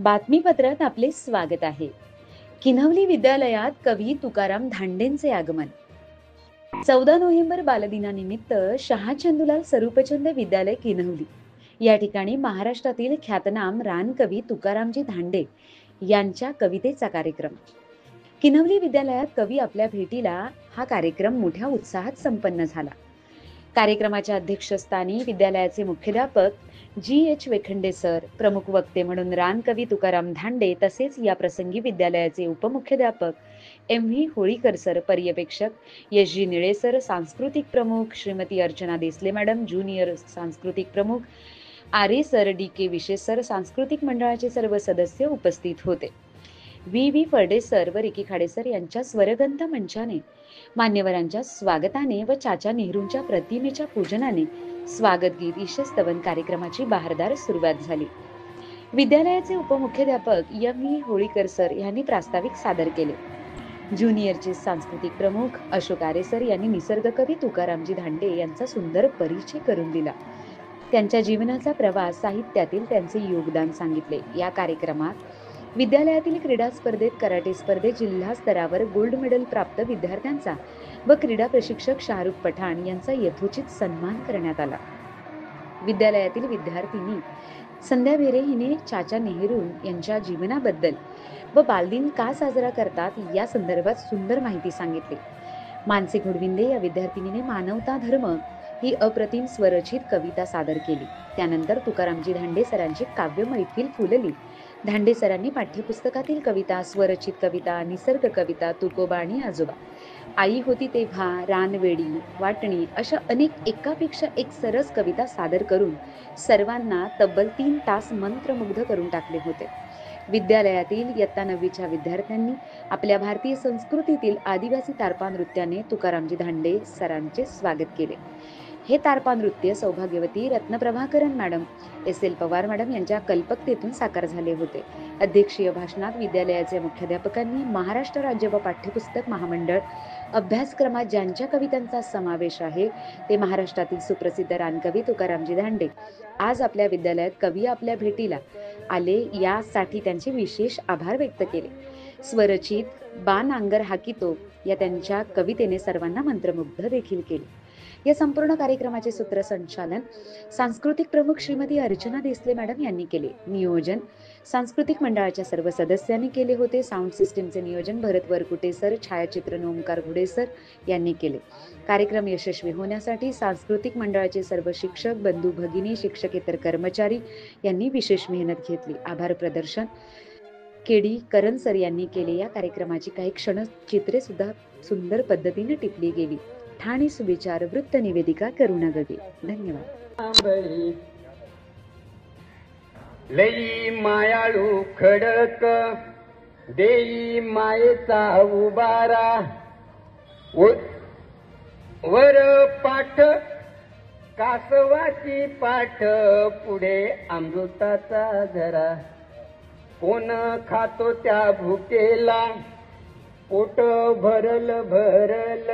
बातमीपत्रात आपले स्वागत आहे. किन्हवली विद्यालयात कवी तुकाराम धांडेंचे आगमन. 14 नोव्हेंबर बालदिनानिमित्त शहाचंदूलाल स्वरूपचंद विद्यालय किन्हवली या ठिकाणी महाराष्ट्रातील ख्यातनाम रानकवी तुकारामजी धांडे यांच्या कवितेचा कार्यक्रम. किन्हवली विद्यालयात कवी आपल्या भेटीला हा कार्यक्रम मोठ्या उत्साहात संपन्न झाला. कार्यक्रमाच्या अध्यक्षस्थानी विद्यालयाचे मुख्याध्यापक G.H. वेखंडे सर, प्रमुख वक्ते म्हणून रानकवी तुकाराम धांडे, तसेच या प्रसंगी विद्यालयाचे उपमुख्याध्यापक M.V. होळीकर सर, पर्यवेक्षक S.G. निळे सर, सांस्कृतिक प्रमुख श्रीमती अर्चना देसले मॅडम, ज्युनियर सांस्कृतिक प्रमुख आरे सर, D.K. विशेष सर, सांस्कृतिक मंडळाचे सर्व सदस्य उपस्थित होते. V.V. फर्डे सर व रिकी खाडे सर यांच्या स्वरगंध मंचाने, मान्यवरांच्या स्वागताने व चाचा नेहरूंच्या प्रतिमेच्या पूजनाने स्वागत गीत, ईशस्तवन कार्यक्रमाची बहारदार सुरुवात झाली. विद्यालयाचे उपमुख्याध्यापक M.V. होळीकर सर यांनी प्रास्ताविक सादर केले. ज्युनियरचे सांस्कृतिक प्रमुख अशोक आरे सर यांनी निसर्गकवी तुकारामजी धांडे यांचा सुंदर परिचय करून दिला. त्यांच्या जीवनाचा प्रवास, साहित्यातील त्यांचे योगदान सांगितले. या कार्यक्रमात विद्यालयातील क्रीडा स्पर्धेत, कराटे स्पर्धेत जिल्हा स्तरावर गोल्ड मेडल प्राप्त विद्यार्थ्यांचा व क्रीडा प्रशिक्षक शाहरुख पठाण यांचा यथोचित सन्मान करण्यात आला. विद्यालयातील विद्यार्थिनी संध्या भेरे हिने चाचा नेहरू यांच्या जीवनाबद्दल व बालदिन का साजरा करतात या संदर्भात सुंदर माहिती सांगितली. मानसी घोडविंदे या विद्यार्थिनीने मानवता धर्म ही अप्रतिम स्वरचित कविता सादर केली. त्यानंतर तुकारामजी धांडे सरांची काव्य मैफिल फुलली. धांडे सरांनी पाठ्यपुस्तकातील कविता, स्वरचित कविता, निसर्ग कविता, तुकोबा आणि आजोबा, आई होती तेव्हा, रानवेडी, वाटणी अशा अनेक एकापेक्षा एक सरस कविता सादर करून सर्वांना तब्बल 3 तास मंत्रमुग्ध करून टाकले होते. विद्यालयातील इयत्ता 9वीच्या विद्यार्थ्यांनी आपल्या भारतीय संस्कृतीतील आदिवासी तारपा नृत्याने तुकारामजी धांडे सरांचे स्वागत केले. हे तारपा नृत्य सौभाग्यवती रत्नप्रभाकरन मॅडम, S.L. पवार मॅडम यांच्या कल्पकतेतून साकार झाले होते. अध्यक्षीय भाषणात विद्यालयाचे मुख्याध्यापकांनी महाराष्ट्र राज्य व पाठ्यपुस्तक महामंडळ अभ्यासक्रमात ज्यांच्या कवितांचा समावेश आहे ते महाराष्ट्रातील सुप्रसिद्ध रानकवी तुकारामजी धांडे आज आपल्या विद्यालयात कवी आपल्या भेटीला आले यासाठी त्यांचे विशेष आभार व्यक्त केले. स्वरचित बा नांगर हाकितो या त्यांच्या कवितेने सर्वांना मंत्रमुग्ध देखील केले. या संपूर्ण कार्यक्रमाचे सूत्रसंचालन सांस्कृतिक प्रमुख श्रीमती अर्चना देसले मॅडम यांनी केले. नियोजन सांस्कृतिक मंडळाच्या सर्व सदस्यांनी केले होते. साऊंड सिस्टीमचे नियोजन भरत वरकुटे सर, छायाचित्रण ओमकार घुडे सर यांनी केले. कार्यक्रम यशस्वी होण्यासाठी सांस्कृतिक मंडळाचे सर्व शिक्षक, बंधू भगिनी, शिक्षकेतर कर्मचारी यांनी विशेष मेहनत घेतली. आभार प्रदर्शन केडी करण सर यांनी केले. या कार्यक्रमाची काही क्षणचित्रे सुद्धा सुंदर पद्धतीने टिपली गेली. ठाणे सुविचार वृत्त निवेदिका करुणा गगे. धन्यवाद. लई मायाळू खडक देई मायेचा उबारा, वर पाठ कासवाची पाठ, पुढे अमृताचा झरा. कोण खातो त्या भुकेला पोट भरल भरल,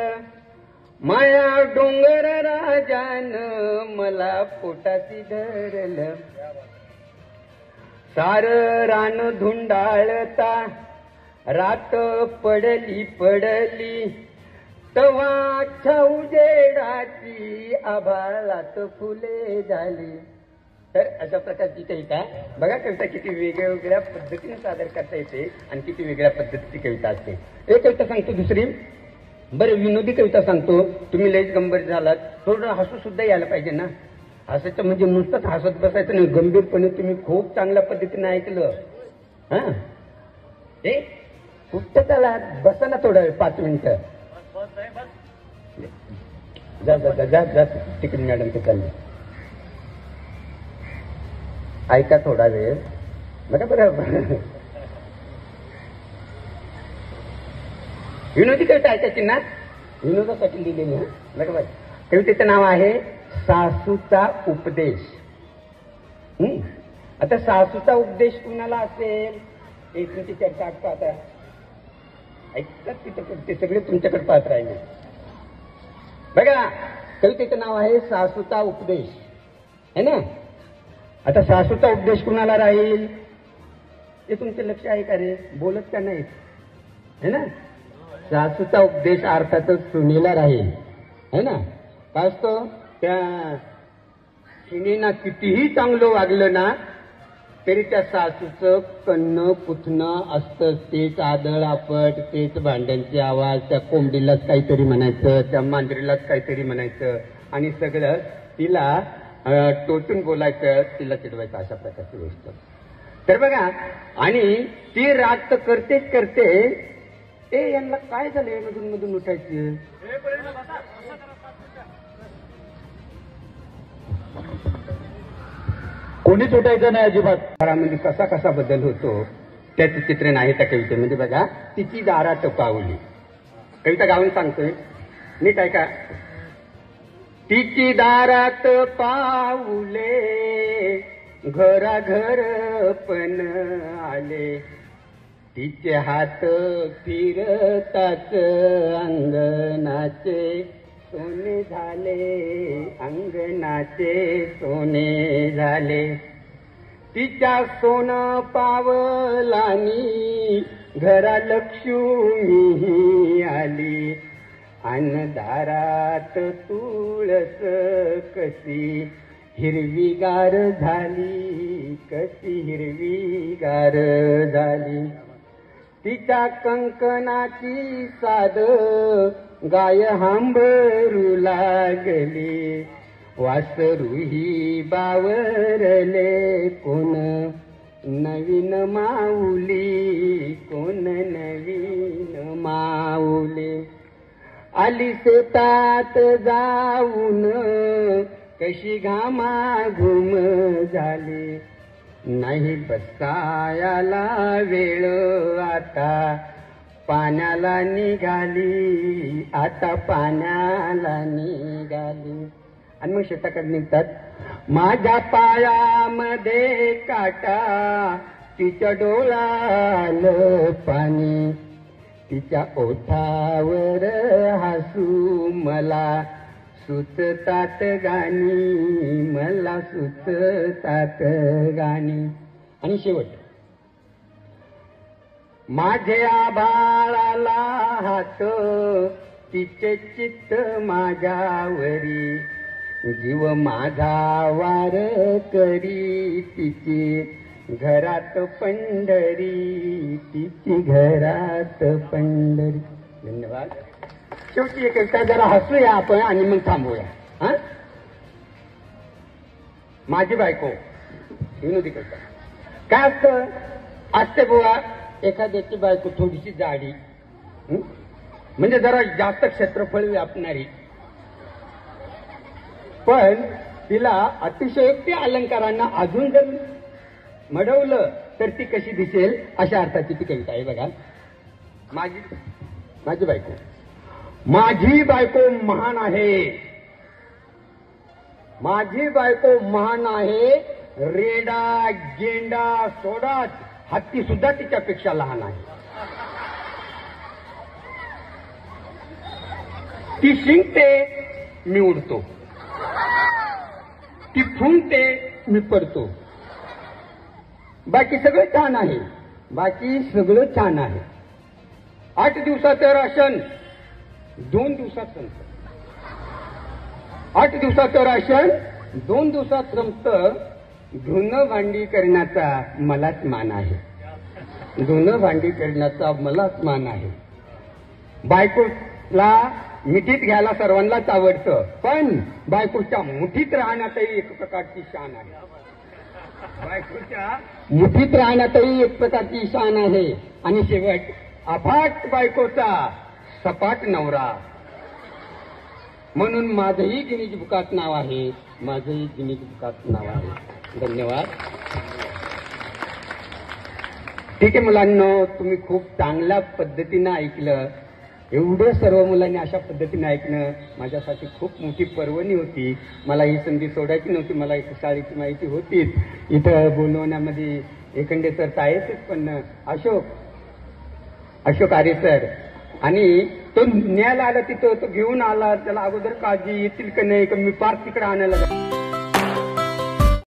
माया डोंगर राजान मला पोटाची धरल. सार रान धुंडाळता रात पडली पडली, तवा उजेडाची आभाळात फुले झाली. तर अशा प्रकारची कविता बघा. कविता किती वेगवेगळ्या पद्धतीने सादर करता येते आणि किती वेगळ्या पद्धतीची कविता असते. एक कविता सांगतो, दुसरी बरं विनोदी कविता सांगतो. तुम्ही लयच गंभीर झालात, थोडं हसू सुद्धा यायला पाहिजे ना. हसायचं म्हणजे नुसतंच हसत बसायचं नाही, गंभीरपणे तुम्ही खूप चांगल्या पद्धतीने ऐकलं. हा हे कुठं चला, बसा ना थोडं 5 मिनिटं. जा जा जा जा तिकडे मॅडम ते चालले. ऐका थोडा वेळ बघा. बरं विनोदी कविता ऐकायची ना, विनोदासाठी लिहिलेली. हा बघा बघा. कवितेचं नाव आहे सासूचा उपदेश. आता सासूचा उपदेश कुणाला असेल एक चर्चा आठवतो. आता ऐकतात तिथे ते सगळे तुमच्याकडे पाहत राहिले. बघा कवितेचं नाव आहे सासूचा उपदेश, है ना. आता सासूचा उपदेश कुणाला राहील ते तुमचं लक्ष आहे का रे? बोलत का नाही है ना? सासूचा उपदेश अर्थातच सुनीला राहील है ना? काय असतो त्या सुनीना कितीही चांगलं वागलं ना तरी त्या सासूचं कन्न पुथणं असतं. तेच आदळ आपट, तेच भांड्यांचे आवाज, त्या कोंबडीलाच काहीतरी म्हणायचं, त्या मांजरीलाच काहीतरी म्हणायचं आणि सगळं तिला टोचून बोलायचं, तिला चिडवायचं, अशा प्रकारची गोष्ट. तर बघा, आणि ती राग तर करतेच करते. यांना काय झालंय मधून मधून उठायचं? कोणीच उठायचं नाही अजिबात. घरामध्ये कसा कसा बदल होतो त्याचं चित्रण आहे त्या कवितेमध्ये. बघा, तिची दारात पाऊली. कविता गाऊन सांगतोय, नीट ऐका. तिची दारात पाऊले घराघर पण आले, तिचे हात फिरताच अंगणाचे सोने झाले, अंगणाचे सोने झाले. तिच्या सोन पावलानी घरा लक्ष्मी आली, दारात तुळस कशी हिरवीगार झाली, कशी हिरवीगार झाली. तिच्या कंकणाची साद गाय हांबरू लागली, वासरूही बावरले कोण नवीन माऊली, कोण नवीन माऊली. आली शेतात जाऊन कशी घामाघूम झाली, नाही बसायाला वेळ आता पाण्याला निघाली, आता पाण्याला निघाली. आणि मग शेताकडे निघतात. माझ्या पायामध्ये काटा, तिच्या डोळ्याला पाणी, तिच्या ओठावर हसू मला सुचतात गाणी, मला सुचतात गाणी. आणि शेवट, माझ्या बाळाला हात, तिचे चित्त माझ्यावरी, जीव माझा वार करी, तिची घरात पंढरी, तिची घरात पंढरी. धन्यवाद. शेवटी एक कविता जरा हसूया आपण आणि मग थांबूया. हा, माझी बायको विनोदी कविता. काय असतं, असते बुवा एखाद्याची बायको थोडीशी जाडी, म्हणजे जरा जास्त क्षेत्रफळ व्यापणारी, पण तिला अतिशयोक्ती अलंकारांना अजून जर मडवलं तर ती कशी दिसेल, अशा अर्थाची ती कविता आहे. बघा, माझी बायको. माझी बायको महान आहे, माझी बायको महान आहे, रेडा गेंडा सोडा हत्ती सुद्धा तिच्यापेक्षा लहान आहे. ती शिंकते, मी उडतो, ती फुंकते, मी पडतो. बाकी सगळं छान आहे, बाकी सगळं छान आहे. 8 दिवसाचं राशन 2 दिवसात संपतं, 8 दिवसाचं राशन 2 दिवसात संपतं. धुणं भांडी करण्याचा मलाच मान आहे, धुणं भांडी करण्याचा मलाच मान आहे. बायकोला मिठीत घ्यायला सर्वांनाच आवडतं, पण बायकोच्या मुठीत राहण्यातही एक प्रकारची शान आहे. बायकोच्या मुठीत राहण्यातही एक प्रकारची शान आहे. आणि शेवट, अफाट बायकोचा सपाट नवरा, म्हणून माझंही गिनीज बुकात नाव आहे, माझंही गिनीज बुकात नाव आहे. धन्यवाद. ठीक आहे मुलांनो, तुम्ही खूप चांगल्या पद्धतीनं ऐकलं. एवढं सर्व मुलांनी अशा पद्धतीने ऐकणं माझ्यासाठी खूप मोठी पर्वणी होती. मला ही संधी सोडायची नव्हती. मला इथं शाळेची माहिती होतीच, इथं बोलवण्यामध्ये एखंडे सर आहेतच, पण अशोक आरे सर, आणि तो न्यायला आला तिथं, तो घेऊन आला. त्याला अगोदर काळजी येतील का नाही, का मी पार तिकडे आणायला